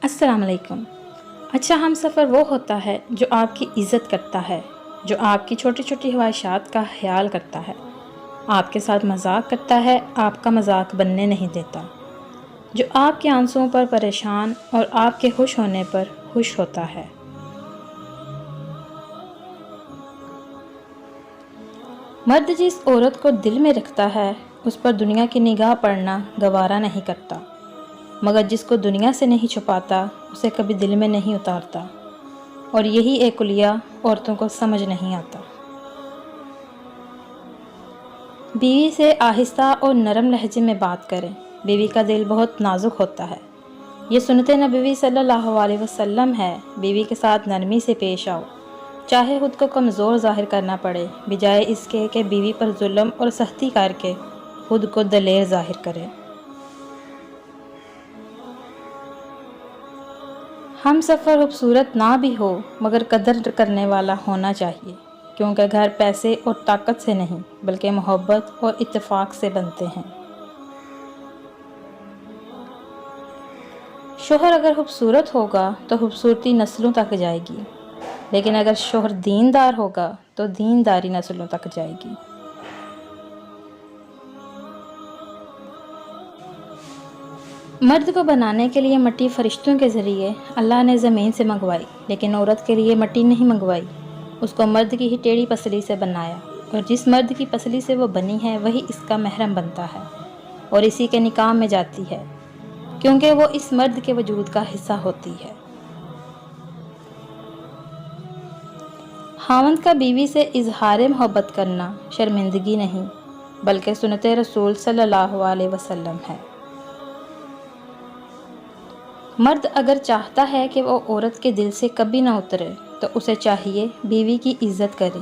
السلام علیکم۔ اچھا ہم سفر وہ ہوتا ہے جو آپ کی عزت کرتا ہے، جو آپ کی چھوٹی چھوٹی خواہشات کا خیال کرتا ہے، آپ کے ساتھ مذاق کرتا ہے، آپ کا مذاق بننے نہیں دیتا، جو آپ کے آنسوؤں پر پریشان اور آپ کے خوش ہونے پر خوش ہوتا ہے۔ مرد جس عورت کو دل میں رکھتا ہے اس پر دنیا کی نگاہ پڑنا گوارا نہیں کرتا، مگر جس کو دنیا سے نہیں چھپاتا اسے کبھی دل میں نہیں اتارتا، اور یہی ایک کلیہ عورتوں کو سمجھ نہیں آتا۔ بیوی سے آہستہ اور نرم لہجے میں بات کریں، بیوی کا دل بہت نازک ہوتا ہے، یہ سنت نبوی صلی اللہ علیہ وسلم ہے۔ بیوی کے ساتھ نرمی سے پیش آؤ، چاہے خود کو کمزور ظاہر کرنا پڑے، بجائے اس کے کہ بیوی پر ظلم اور سختی کر کے خود کو دلیر ظاہر کرے۔ ہم سفر خوبصورت نہ بھی ہو مگر قدر کرنے والا ہونا چاہیے، کیونکہ گھر پیسے اور طاقت سے نہیں بلکہ محبت اور اتفاق سے بنتے ہیں۔ شوہر اگر خوبصورت ہوگا تو خوبصورتی نسلوں تک جائے گی، لیکن اگر شوہر دیندار ہوگا تو دینداری نسلوں تک جائے گی۔ مرد کو بنانے کے لیے مٹی فرشتوں کے ذریعے اللہ نے زمین سے منگوائی، لیکن عورت کے لیے مٹی نہیں منگوائی، اس کو مرد کی ہی ٹیڑھی پسلی سے بنایا، اور جس مرد کی پسلی سے وہ بنی ہے وہی اس کا محرم بنتا ہے اور اسی کے نکاح میں جاتی ہے، کیونکہ وہ اس مرد کے وجود کا حصہ ہوتی ہے۔ خاوند کا بیوی سے اظہار محبت کرنا شرمندگی نہیں بلکہ سنت رسول صلی اللہ علیہ وسلم ہے۔ مرد اگر چاہتا ہے کہ وہ عورت کے دل سے کبھی نہ اترے تو اسے چاہیے بیوی کی عزت کرے،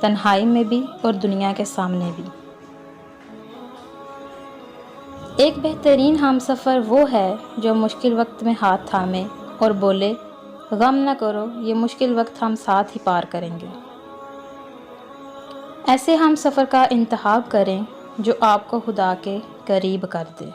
تنہائی میں بھی اور دنیا کے سامنے بھی۔ ایک بہترین ہم سفر وہ ہے جو مشکل وقت میں ہاتھ تھامے اور بولے، غم نہ کرو، یہ مشکل وقت ہم ساتھ ہی پار کریں گے۔ ایسے ہم سفر کا انتخاب کریں جو آپ کو خدا کے قریب کر دے۔